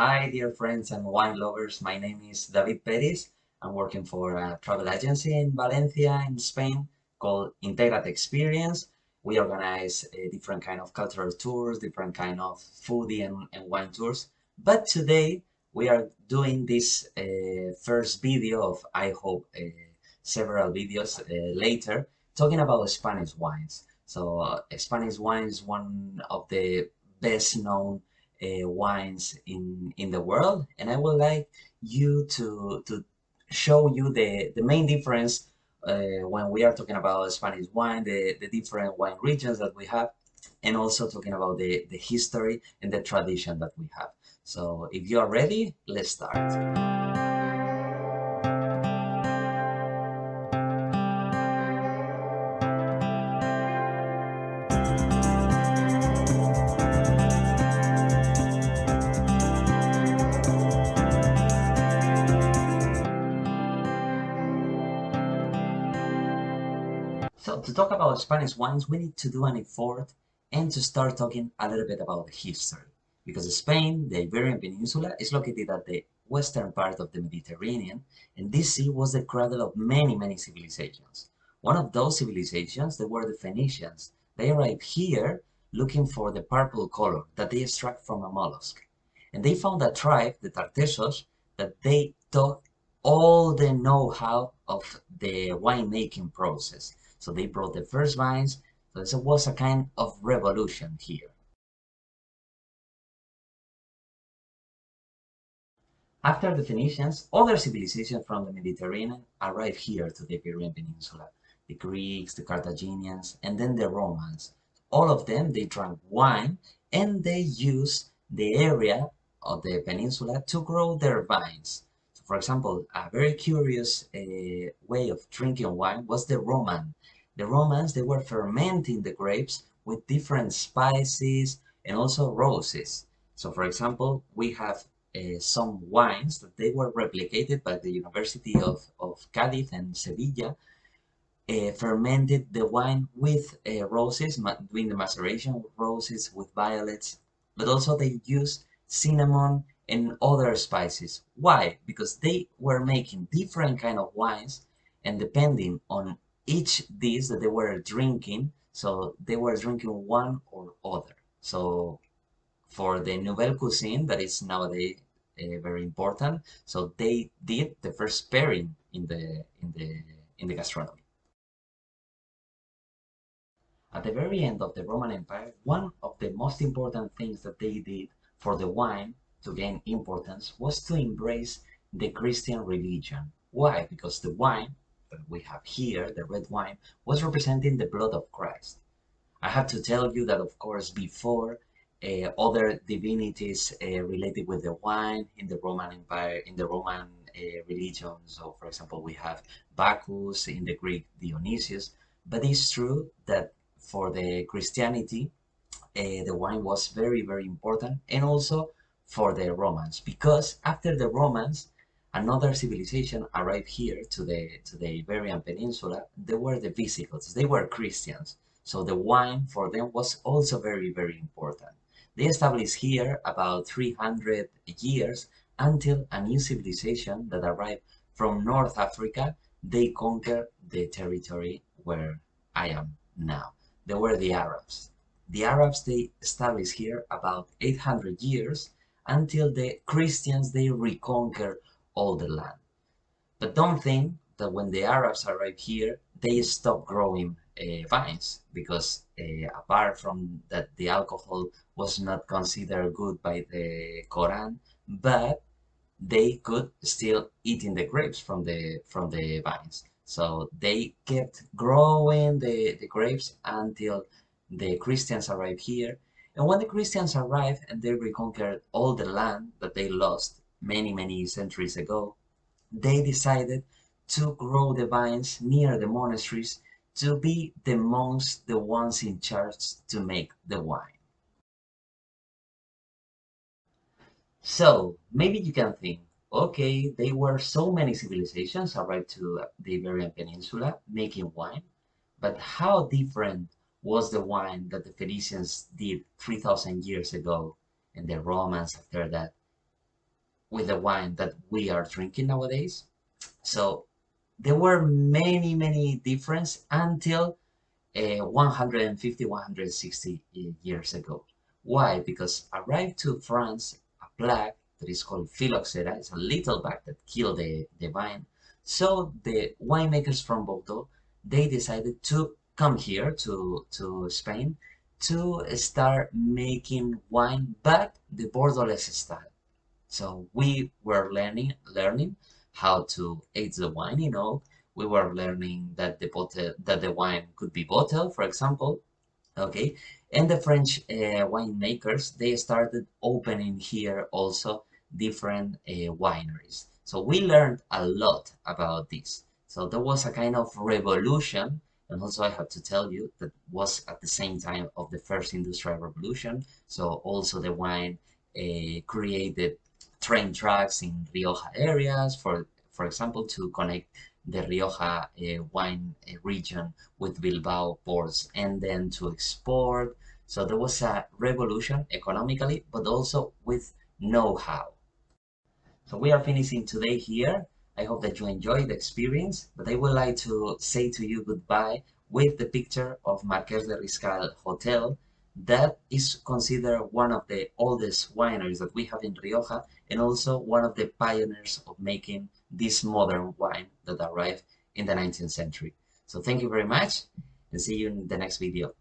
Hi, dear friends and wine lovers. My name is David Perez. I'm working for a travel agency in Valencia, in Spain, called INTEGRA-T Experience. We organize different kind of cultural tours, different kind of foodie and wine tours. But today we are doing this first video of, I hope, several videos later, talking about Spanish wines. So Spanish wine is one of the best known wines in the world, and I would like you to show you the main difference when we are talking about Spanish wine, the different wine regions that we have, and also talking about the history and the tradition that we have. So if you are ready, let's start. So to talk about Spanish wines, we need to do an effort and to start talking a little bit about the history. Because Spain, the Iberian Peninsula, is located at the western part of the Mediterranean, and this sea was the cradle of many, many civilizations. One of those civilizations, they were the Phoenicians. They arrived here looking for the purple color that they extract from a mollusk. And they found a tribe, the Tartessos, that they took all the know-how of the winemaking process. So they brought the first vines. So it was a kind of revolution here. After the Phoenicians, other civilizations from the Mediterranean arrived here to the Iberian Peninsula. The Greeks, the Carthaginians, and then the Romans. All of them, they drank wine and they used the area of the peninsula to grow their vines. So for example, a very curious way of drinking wine was the Roman. The Romans, they were fermenting the grapes with different spices and also roses. So for example, we have some wines that they were replicated by the University of Cádiz and Sevilla, fermented the wine with roses, doing the maceration with roses, with violets, but also they used cinnamon and other spices. Why? Because they were making different kind of wines, and depending on each dish that they were drinking, so they were drinking one or other. So for the nouvelle cuisine that is nowadays very important, so they did the first pairing in the gastronomy. At the very end of the Roman Empire, one of the most important things that they did for the wine to gain importance was to embrace the Christian religion. Why? Because the wine that we have here, the red wine, was representing the blood of Christ. I have to tell you that, of course, before other divinities related with the wine in the Roman Empire, in the Roman religion. So, for example, we have Bacchus, in the Greek Dionysius. But it's true that for the Christianity, the wine was very, very important, and also for the Romans, because after the Romans, another civilization arrived here to the Iberian Peninsula. They were the Visigoths. They were Christians, so the wine for them was also very, very important. They established here about 300 years until a new civilization that arrived from North Africa. They conquered the territory where I am now. They were the Arabs. The Arabs, they established here about 800 years until the Christians, they reconquer all the land. But don't think that when the Arabs arrived here, they stopped growing vines, because apart from that, the alcohol was not considered good by the Quran, but they could still eating the grapes from the vines. So they kept growing the grapes until the Christians arrived here. And when the Christians arrived and they reconquered all the land that they lost many, many centuries ago, they decided to grow the vines near the monasteries to be the monks, the ones in charge to make the wine. So maybe you can think, okay, there were so many civilizations arrived to the Iberian Peninsula making wine, but how different was the wine that the Phoenicians did 3,000 years ago and the Romans after that? with the wine that we are drinking nowadays. So there were many differences until 150, 160 years ago. Why? Because arrived to France a plague that is called phylloxera. It's a little bug that killed the vine. So the winemakers from Bordeaux, they decided to come here to Spain to start making wine, but the Bordeaux style. So we were learning how to age the wine in oak. We were learning that the wine could be bottled, for example. Okay, and the French winemakers, they started opening here also different wineries. So we learned a lot about this. So there was a kind of revolution, and also I have to tell you that was at the same time of the first industrial revolution. So also the wine created train tracks in Rioja areas, for example, to connect the Rioja wine region with Bilbao ports and then to export. So there was a revolution economically, but also with know-how. So we are finishing today here. I hope that you enjoyed the experience, but I would like to say to you goodbye with the picture of Marqués de Riscal Hotel that is considered one of the oldest wineries that we have in Rioja and also one of the pioneers of making this modern wine that arrived in the 19th century. So thank you very much and see you in the next video.